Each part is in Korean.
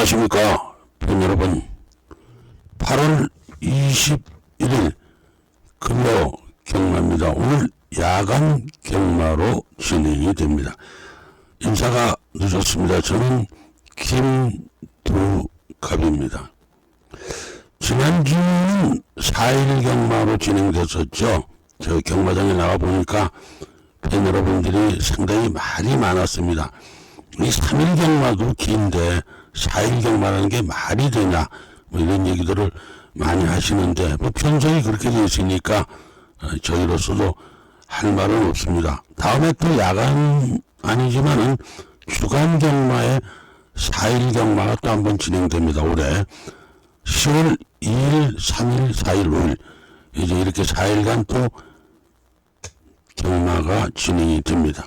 안녕하십니까 여러분. 8월 21일 금요 경마입니다. 오늘 야간 경마로 진행이 됩니다. 인사가 늦었습니다. 저는 김두갑입니다. 지난주는 4일 경마로 진행됐었죠. 저 경마장에 나가보니까 팬 여러분들이 상당히 말이 많았습니다. 이 3일 경마도 긴데 4일 경마라는 게 말이 되냐 뭐 이런 얘기들을 많이 하시는데 뭐 편성이 그렇게 되어 있으니까 저희로서도 할 말은 없습니다. 다음에 또 야간 아니지만은 주간 경마에 4일 경마가 또 한번 진행됩니다. 올해 10월 2일, 3일, 4일, 5일 이제 이렇게 4일간 또 경마가 진행이 됩니다.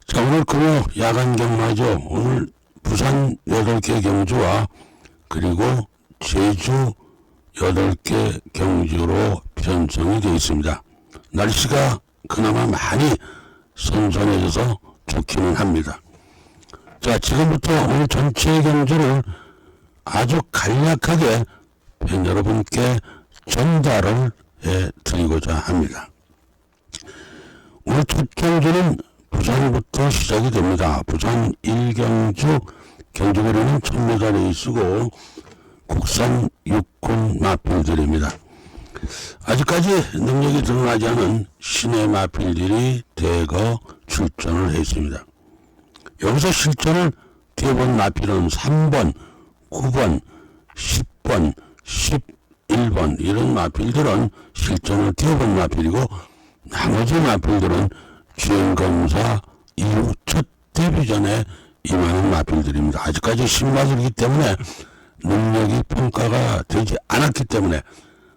자, 오늘 금요 야간 경마죠. 오늘 부산 8개 경주와 그리고 제주 8개 경주로 편성이 되어 있습니다. 날씨가 그나마 많이 선선해져서 좋기는 합니다. 자, 지금부터 오늘 전체 경주를 아주 간략하게 팬 여러분께 전달을 해드리고자 합니다. 오늘 첫 경주는 부산부터 시작이 됩니다. 부산 1경주 경주거리는 1000m 레이스고 국산 육군 마필들입니다. 아직까지 능력이 드러나지 않은 신의 마필들이 대거 출전을 했습니다. 여기서 실전을 뛰어본 마필은 3번, 9번, 10번, 11번 이런 마필들은 실전을 뛰어본 마필이고 나머지 마필들은 주행검사 이후 첫 데뷔전에 임하는 마필들입니다. 아직까지 신마들이기 때문에 능력이 평가가 되지 않았기 때문에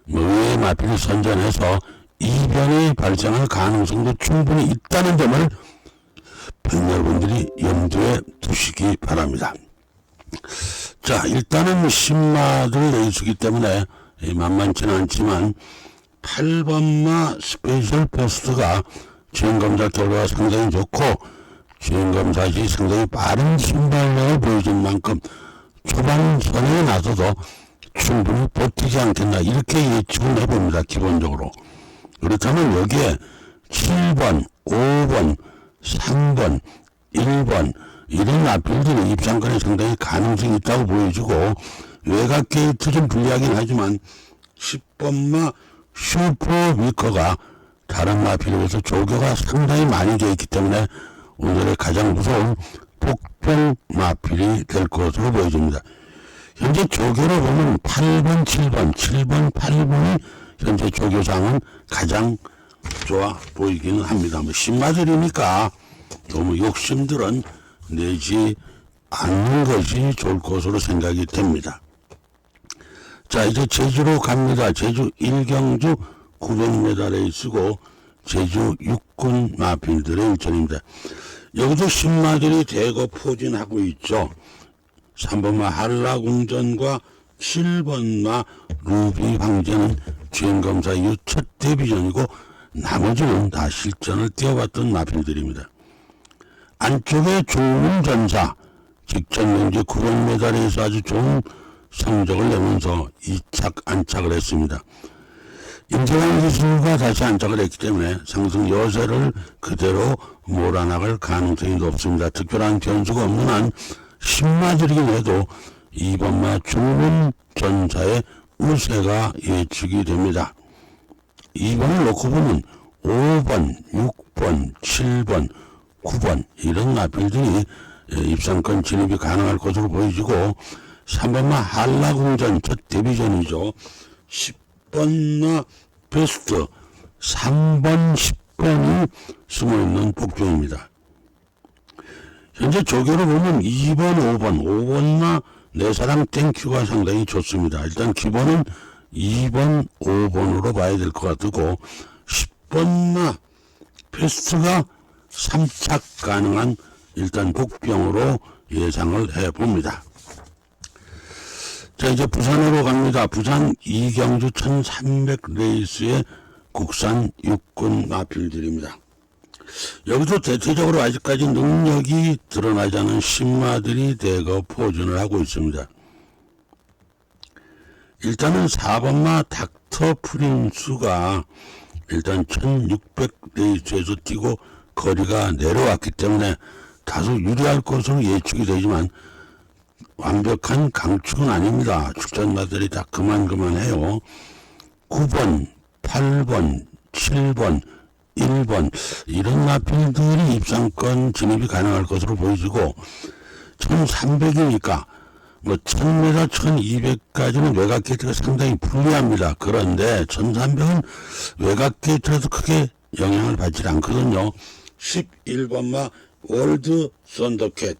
의외의 마필을 선전해서 이변이 발생할 가능성도 충분히 있다는 점을 팬 여러분들이 염두에 두시기 바랍니다. 자, 일단은 신마들 레이스이기 때문에 만만치는 않지만 8번마 스페셜 포스트가 주행검사 결과가 상당히 좋고 주행검사 시 상당히 빠른 순발력을 보여준 만큼 초반선에 나서도 충분히 버티지 않겠나 이렇게 예측을 해봅니다. 기본적으로. 그렇다면 여기에 7번, 5번, 3번, 1번 이런 마필들의 입상권에 상당히 가능성이 있다고 보여지고 외곽 게이트 좀 불리하긴 하지만 10번마 슈퍼 위커가 다른 마필에 비해서 조교가 상당히 많이 되어 있기 때문에 오늘의 가장 무서운 복병 마필이 될 것으로 보여집니다. 현재 조교로 보면 8번, 7번, 7번, 8번이 현재 조교상은 가장 좋아 보이기는 합니다. 뭐 신마들이니까 너무 욕심들은 내지 않는 것이 좋을 것으로 생각이 됩니다. 자, 이제 제주로 갑니다. 제주 1경주 900m 레이스고 제주 육군 마필들의 일전입니다. 여기도 신마들이 대거 포진하고 있죠. 3번마 한라궁전과 7번마 루비 황제는 주행검사 이후 첫 데뷔전이고 나머지는 다 실전을 뛰어봤던 마필들입니다. 안쪽에 좋은 전사 직전 경주 900m에서 아주 좋은 성적을 내면서 2착 안착을 했습니다. 임재환 기술과 다시 안착을 했기 때문에 상승 여세를 그대로 몰아나갈 가능성이 높습니다. 특별한 변수가 없는 한 신마들이긴 해도 2번마 주문 전사의 우세가 예측이 됩니다. 2번을 놓고 보면 5번, 6번, 7번, 9번 이런 마필들이 입상권 진입이 가능할 것으로 보여지고 3번마 한라궁전 첫 데뷔전이죠. 10번마 베스트 3번, 10번이 숨어있는 복종입니다. 현재 조교로 보면 2번, 5번, 5번마 내사랑 땡큐가 상당히 좋습니다. 일단 기본은 2번, 5번으로 봐야 될 것 같고 10번마 베스트가 3착 가능한 일단 복병으로 예상을 해봅니다. 자, 이제 부산으로 갑니다. 부산 2경주 1300 레이스의 국산 육군 마필들입니다. 여기서 대체적으로 아직까지 능력이 드러나지 않은 신마들이 대거 포진을 하고 있습니다. 일단은 4번마 닥터 프린스가 일단 1600레이스에서 뛰고 거리가 내려왔기 때문에 다소 유리할 것으로 예측이 되지만 완벽한 강축은 아닙니다. 축전마들이 다 그만해요. 9번, 8번, 7번, 1번 이런 마필들이 입상권 진입이 가능할 것으로 보여지고 1300이니까 뭐 1000m, 1200까지는 외곽 게이트가 상당히 불리합니다. 그런데 1300은 외곽 게이트라도 크게 영향을 받지 않거든요. 11번마 월드 썬더캣.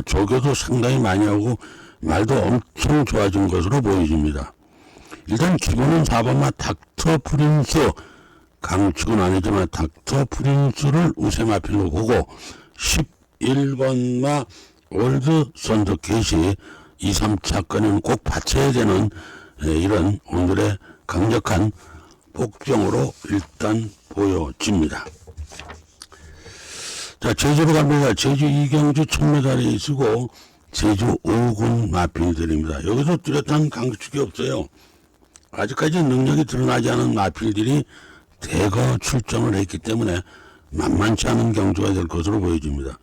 조교도 상당히 많이 하고 말도 엄청 좋아진 것으로 보여집니다. 일단 기본은 4번마 닥터 프린스, 강축은 아니지만 닥터 프린스를 우세마필로 보고 11번마 월드 썬더캣이 2, 3차권은 꼭 받쳐야 되는 이런 오늘의 강력한 복병으로 일단 보여집니다. 자, 제주로 갑니다. 제주 이경주 1000m레이스고 제주 5군 마필들입니다. 여기서 뚜렷한 강축이 없어요. 아직까지 능력이 드러나지 않은 마필들이 대거 출전을 했기 때문에 만만치 않은 경주가 될 것으로 보여집니다.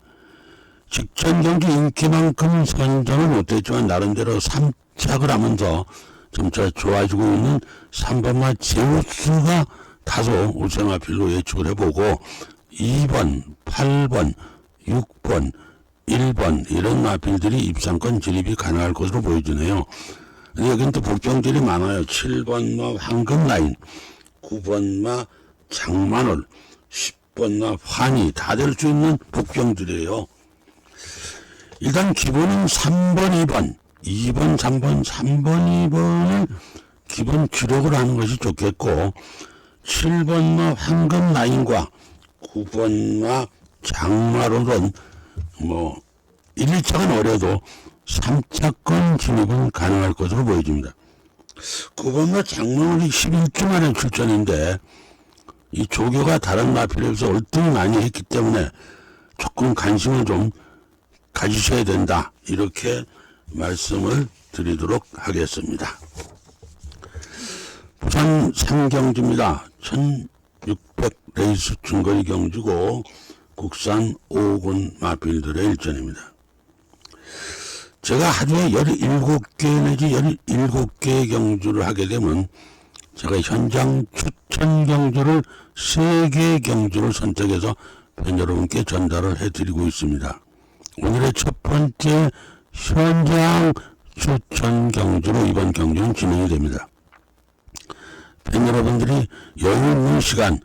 직전 경기 인기만큼 선정을 못했지만 나름대로 3착을 하면서 점차 좋아지고 있는 3번마 제우스가 다소 우세마필로 예측을 해보고 2번, 8번, 6번, 1번 이런 마필들이 입상권 진입이 가능할 것으로 보여지네요. 여기는 또 복병들이 많아요. 7번마 황금라인, 9번마 장만월, 10번마 환희 다 될 수 있는 복병들이에요. 일단 기본은 3번, 2번, 2번, 3번, 3번, 2번을 기본 기록을 하는 것이 좋겠고 7번마 황금라인과 9번마 장마롤은 뭐 1, 2차는 어려도 3차권 진입은 가능할 것으로 보여집니다. 9번마 장마롤이 11주 만에 출전인데 이 조교가 다른 마필에 비해서 얼등히 많이 했기 때문에 조금 관심을 좀 가지셔야 된다 이렇게 말씀을 드리도록 하겠습니다. 부산 3경주입니다. 1600레이스 중거리 경주고 국산 5군 마필들의 일전입니다. 제가 하루에 17개 내지 17개의 경주를 하게 되면 제가 현장 추천 경주를 3개의 경주를 선택해서 팬 여러분께 전달을 해드리고 있습니다. 오늘의 첫 번째 현장 추천 경주로 이번 경주는 진행이 됩니다. 팬 여러분들이 여유 있는 시간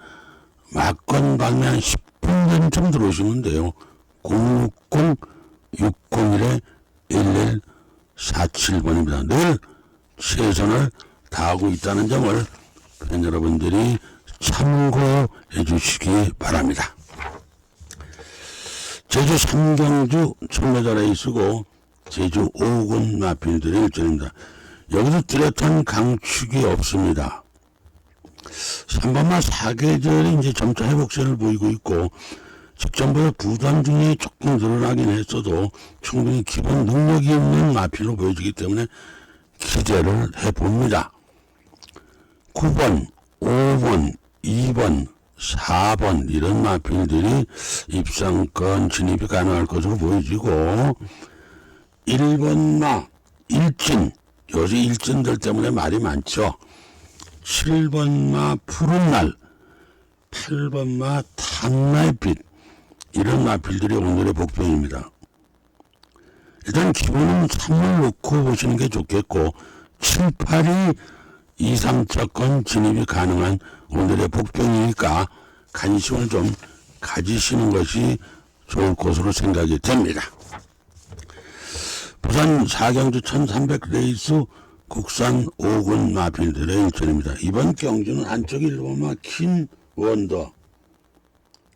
막건 방매 한 10분 전쯤 들어오시면 돼요. 060-601-1147번입니다. 늘 최선을 다하고 있다는 점을 팬 여러분들이 참고해 주시기 바랍니다. 제주 3경주 1000m 레이스고 제주 5군 마필들의 일전입니다. 여기서 뚜렷한 강축이 없습니다. 3번마 4계절이 이제 점차 회복세를 보이고 있고 직전보다 부담 중에 조금 늘어나긴 했어도 충분히 기본 능력이 있는 마필로 보여지기 때문에 기대를 해봅니다. 9번, 5번, 2번, 4번 이런 마필들이 입상권 진입이 가능할 것으로 보여지고 1번마 일진, 요새 일진들 때문에 말이 많죠. 7번마 푸른날, 8번마 탐날빛 이런 마필들이 오늘의 복병입니다. 일단 기본은 3을 놓고 보시는 게 좋겠고 7, 8이 2, 3차권 진입이 가능한 오늘의 복병이니까 관심을 좀 가지시는 것이 좋을 것으로 생각이 됩니다. 부산 4경주 1300레이스 국산 5군 마필들의 일전입니다. 이번 경주는 한쪽이 1번마 킨 원더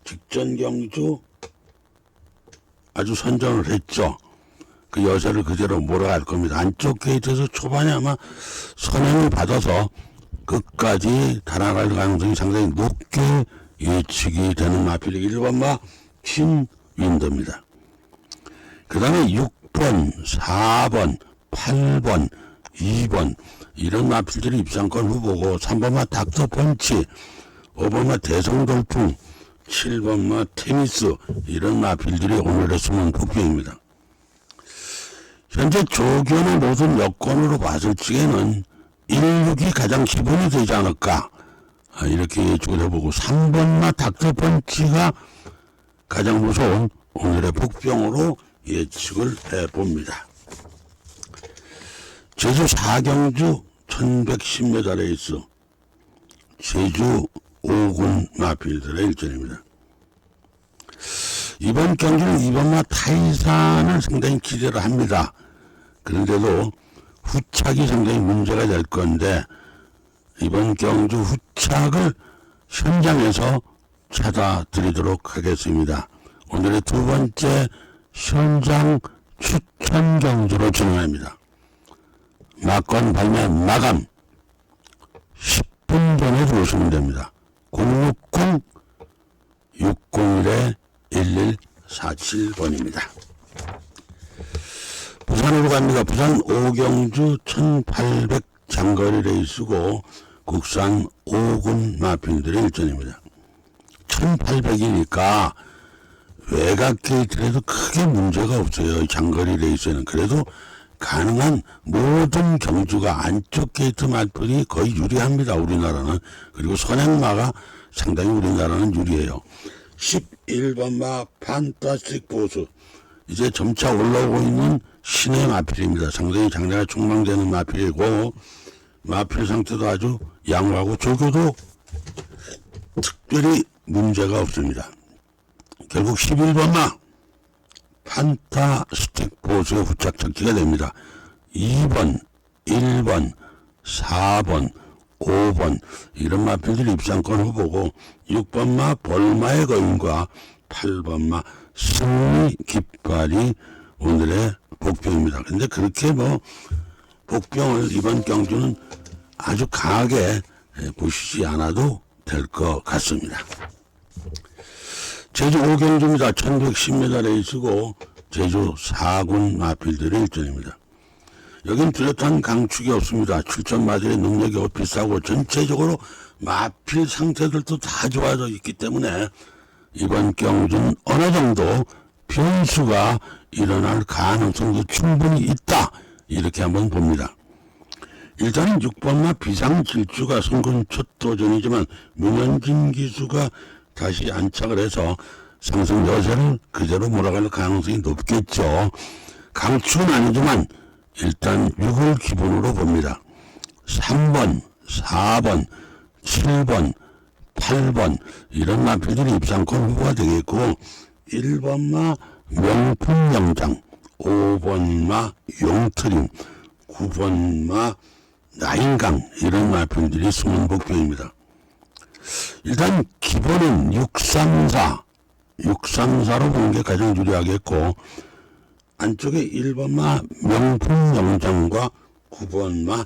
직전 경주 아주 선전을 했죠. 그 여세를 그대로 몰아갈 겁니다. 안쪽 게이트에서 초반에 아마 선행을 받아서 끝까지 달아갈 가능성이 상당히 높게 예측이 되는 마필이 1번마 퀸윈더입니다. 그 다음에 6번, 4번, 8번, 2번 이런 마필들이 입상권 후보고 3번마 닥터펀치, 5번마 대성돌풍, 7번마 테니스 이런 마필들이 오늘의 숨은 복병입니다. 현재 조견의 모든 여건으로 봤을 적에는 16이 가장 기본이 되지 않을까 이렇게 예측을 해보고 3번마 닥터펀치가 가장 무서운 오늘의 복병으로 예측을 해봅니다. 제주 4경주 1110m 레이스 제주 5군 마필들의 일전입니다. 이번 경주는 2번마 타이산을 상당히 기대를 합니다. 그런데도 후착이 상당히 문제가 될 건데 이번 경주 후착을 현장에서 찾아드리도록 하겠습니다. 오늘의 두 번째 현장 추천 경주로 진행합니다. 막건 발매 마감 10분 전에 들어오시면 됩니다. 060-601-1147번입니다. 부산으로 갑니다. 부산 5경주 1800 장거리 레이스고 국산 5군 마필들의 일전입니다. 1800이니까 외곽 게이트라도 크게 문제가 없어요. 장거리 레이스에는. 그래도 가능한 모든 경주가 안쪽 게이트 마필이 거의 유리합니다. 우리나라는. 그리고 선행마가 상당히 우리나라는 유리해요. 11번마 판타스틱 보스 이제 점차 올라오고 있는 신의 마필입니다. 상당히 장래가 촉망되는 마필이고 마필 상태도 아주 양호하고 조교도 특별히 문제가 없습니다. 결국 11번마 판타스틱 보스의 후착 찾기가 됩니다. 2번, 1번, 4번, 5번 이런 마필들이 입상권 후보고 6번마 벌마의 거인과 8번마 승리 깃발이 오늘의 복병입니다. 근데 그렇게 복병을 이번 경주는 아주 강하게 보시지 않아도 될 것 같습니다. 제주 5경주입니다. 1110m 레이스고 제주 4군 마필들의 일전입니다. 여긴 뚜렷한 강축이 없습니다. 출전 마들의 능력이 비싸고 전체적으로 마필 상태들도 다 좋아져 있기 때문에 이번 경주는 어느 정도 변수가 일어날 가능성도 충분히 있다. 이렇게 한번 봅니다. 일단은 6번마 비상질주가 성군 첫 도전이지만 문현진 기수가 다시 안착을 해서 상승 여세를 그대로 몰아갈 가능성이 높겠죠. 강축은 아니지만 일단 6을 기본으로 봅니다. 3번, 4번, 7번, 8번 이런 마필들이 입상권 후보가 되겠고 1번마 명품영장, 5번마 용트림, 9번마 나인강 이런 마필들이 숨은 복병입니다. 일단 기본은 634로 보는 게 가장 유리하겠고 안쪽에 1번마 명품영장과 9번마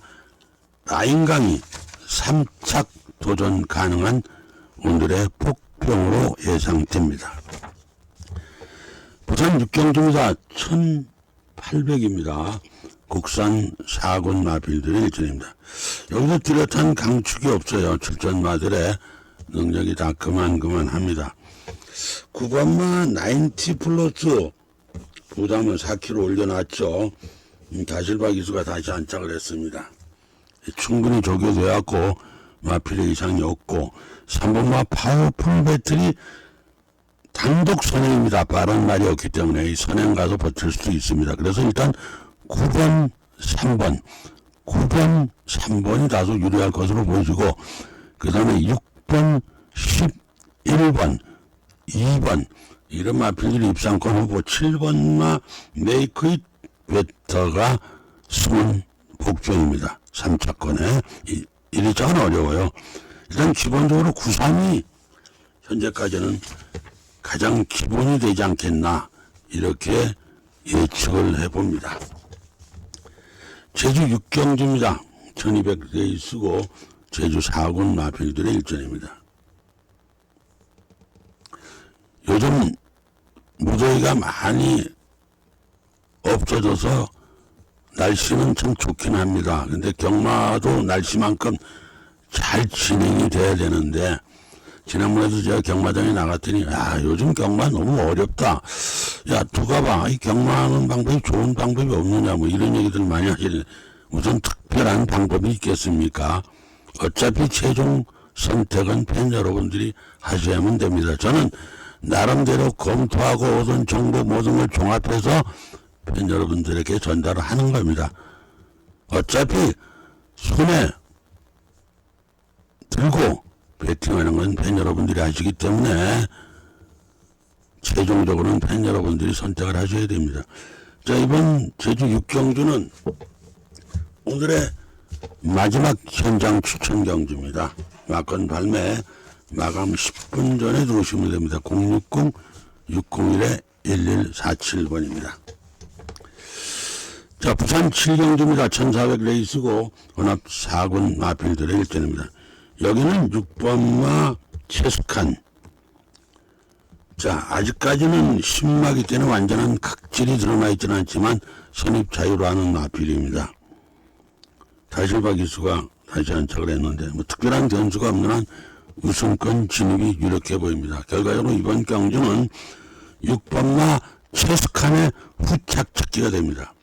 나인강이 3착 도전 가능한 오늘의 복병으로 예상됩니다. 부산 6경주입니다. 1800입니다. 국산 4군 마필들의 일전입니다. 여기서 뚜렷한 강축이 없어요. 출전마들의 능력이 다 그만합니다. 9번마 90 플러스 부담을 4kg 올려놨죠. 다실바 기수가 다시 안착을 했습니다. 충분히 조교되었고 마필의 이상이 없고 3번마 파워풀 배터리 단독 선행입니다. 빠른 날이 없기 때문에 이 선행 가서 버틸 수도 있습니다. 그래서 일단 9번, 3번, 9번, 3번이 다소 유리할 것으로 보여지고 그 다음에 6번, 11번, 2번 이런 마필들이 입상권 후보 7번마 메이크 잇 베터가 숨은 복병입니다. 3차권에 1위장은 어려워요. 일단 기본적으로 9-3이 현재까지는 가장 기본이 되지 않겠나 이렇게 예측을 해봅니다. 제주 6경주입니다. 1200 레이스고 제주 4군 마필들의 일전입니다. 요즘 무더위가 많이 없어져서 날씨는 참 좋긴 합니다. 근데 경마도 날씨만큼 잘 진행이 돼야 되는데, 지난번에도 제가 경마장에 나갔더니, 요즘 경마 너무 어렵다. 야, 누가 봐. 이 경마하는 방법이 좋은 방법이 없느냐. 뭐 이런 얘기들 많이 하시는데, 무슨 특별한 방법이 있겠습니까? 어차피 최종 선택은 팬 여러분들이 하셔야만 됩니다. 저는 나름대로 검토하고 얻은 정보 모든 걸 종합해서 팬 여러분들에게 전달을 하는 겁니다. 어차피 손에 들고 배팅하는 건 팬 여러분들이 하시기 때문에 최종적으로는 팬 여러분들이 선택을 하셔야 됩니다. 자, 이번 제주 6경주는 오늘의 마지막 현장 추천 경주입니다. 막건 발매 마감 10분 전에 들어오시면 됩니다. 060-601-1147번입니다. 자, 부산 7경주입니다. 1400 레이스고 혼합 4군 마필들의 일전입니다. 여기는 6번마 체스칸. 자, 아직까지는 신마기 때문에 완전한 각질이 드러나 있지는 않지만 선입 자유로 하는 마필입니다. 다실바 기수가 다시 안착을 했는데 뭐 특별한 변수가 없는 한 우승권 진입이 유력해 보입니다. 결과적으로 이번 경주는 6번마 체스칸의 후착 찾기가 됩니다.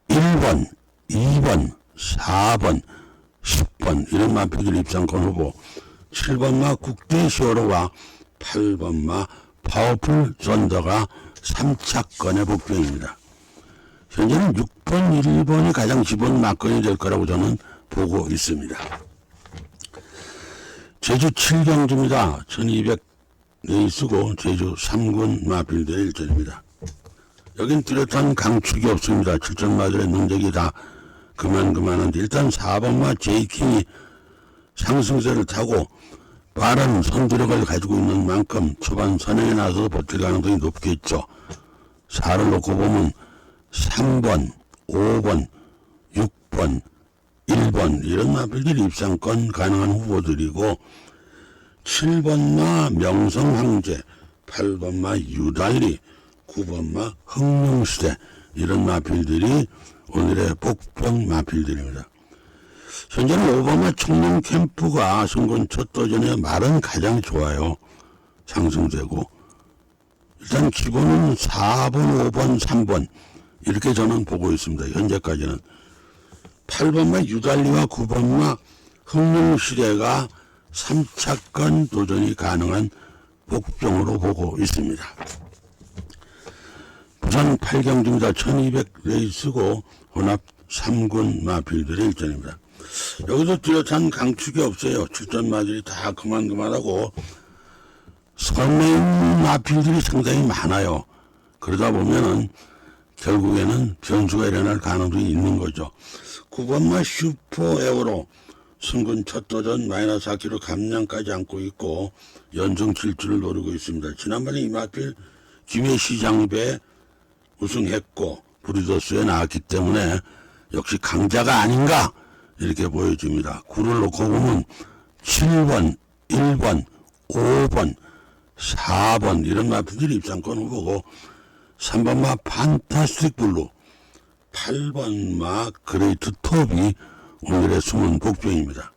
1번, 2번, 4번, 10번 이런 마필들 입상권 후보, 7번마 국대시어로와 8번마 파워풀 썬더가 3차권의 복병입니다. 현재는 6번, 1번이 가장 기본 막건이 될 거라고 저는 보고 있습니다. 제주 7경주입니다. 1200 레이스고 제주 3군 마필들의 일전입니다. 여긴 뚜렷한 강축이 없습니다. 7점마들의 능력이 다 그만한데 일단 4번마 제이킹이 상승세를 타고 빠른 선두력을 가지고 있는 만큼 초반 선행에 나서서 버틸 가능성이 높겠죠. 4를 놓고 보면 3번, 5번, 6번, 1번 이런 마필들이 입상권 가능한 후보들이고 7번마 명성황제, 8번마 유달리, 9번마 흥룡시대 이런 마필들이 오늘의 복병 마필들입니다. 현재는 5번마 청룡캠프가 승권 첫 도전에 말은 가장 좋아요. 상승되고 일단 기본은 4번, 5번, 3번 이렇게 저는 보고 있습니다. 현재까지는 8번마 유달리와 9번마 흥룡시대가 3차권 도전이 가능한 복병으로 보고 있습니다. 부산 8경주입니다. 1200 레이스고 혼합 3군 마필들의 일전입니다. 여기도 뚜렷한 강축이 없어요. 출전마들이 다 그만하고 선매인 마필들이 상당히 많아요. 그러다 보면은 결국에는 변수가 일어날 가능성이 있는 거죠. 9번마 슈퍼에어로 승군 첫 도전 마이너스 4kg 감량까지 안고 있고 연승 질주를 노리고 있습니다. 지난번에 이 마필 기회시장배 우승했고 브리더스에 나왔기 때문에 역시 강자가 아닌가 이렇게 보여집니다. 9를 놓고 보면 7번, 1번, 5번, 4번 이런 마필들이 입상권 후보고 3번마 판타스틱 블루, 8번마 그레이트 톱이 오늘의 숨은 복병입니다.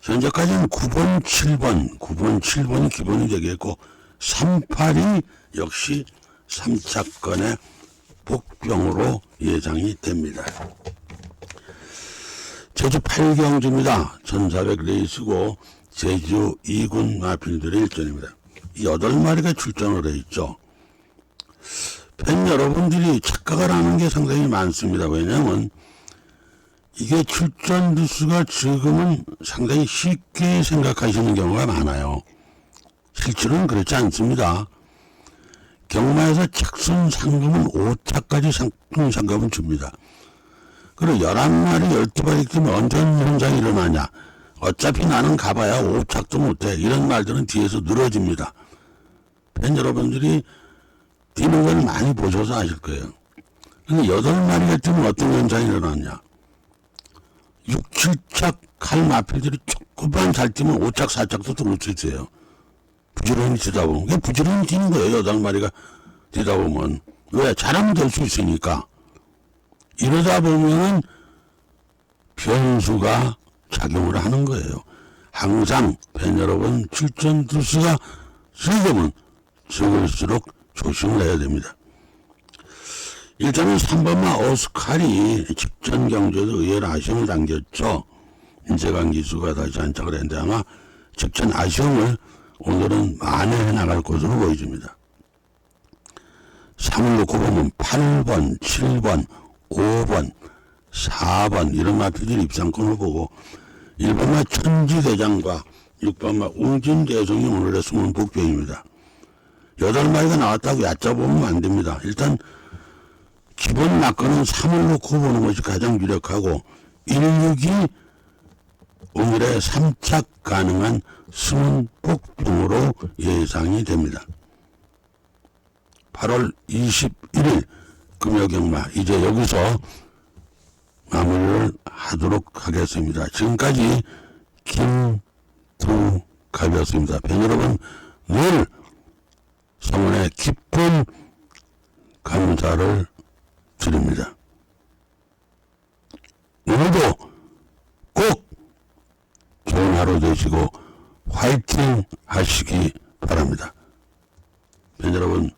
현재까지는 9번, 7번이 기본이 되겠고 38이 역시 3차권의 복병으로 예상이 됩니다. 제주 8경주입니다. 1400 레이스고 제주 2군 마필들의 일전입니다. 8마리가 출전을 해 있죠. 팬 여러분들이 착각을 하는 게 상당히 많습니다. 왜냐하면 이게 출전 뉴스가 지금은 상당히 쉽게 생각하시는 경우가 많아요. 실제로는 그렇지 않습니다. 경마에서 착순 상금은 5차까지 상품 상금을 줍니다. 그리고 11마리 12마리 때문에 언제 현상이 일어나냐. 어차피 나는 가봐야 5착도 못해. 이런 말들은 뒤에서 늘어집니다. 팬 여러분들이 뛰는 걸 많이 보셔서 아실 거예요. 근데 8마리가 뛰면 어떤 현상이 일어났냐. 6, 7착 칼 마필들이 조금만 잘 뛰면 5착, 4착도 들어올 수 있어요. 부지런히 뛰다 보면, 그게 부지런히 뛰는 거예요. 8마리가 뛰다 보면. 왜? 잘하면 될 수 있으니까. 이러다 보면은 변수가 작용을 하는 거예요. 항상 팬 여러분, 출전 두수가 적으면 적을수록 조심을 해야 됩니다. 일단은 3번마 오스칼이 직전 경주에도 의외로 아쉬움을 당겼죠. 인재강 기수가 다시 안착을 했는데 아마 직전 아쉬움을 오늘은 만회해 나갈 것으로 보여집니다. 3을 놓고 보면 8번, 7번, 5번, 4번 이런 마필들 입상권을 보고 1번마 천지대장과 6번마 웅진대성이 오늘의 숨은 복병입니다. 8마리가 나왔다고 얕잡으면 안 됩니다. 일단 기본 낙건은 3을 놓고 보는 것이 가장 유력하고 162 오늘의 3착 가능한 숨은 복병으로 예상이 됩니다. 8월 21일 금요경마 이제 여기서 마무리를 하도록 하겠습니다. 지금까지 김두갑이었습니다. 팬 여러분 늘 성원의 깊은 감사를 드립니다. 오늘도 꼭 좋은 하루 되시고 화이팅 하시기 바랍니다. 팬 여러분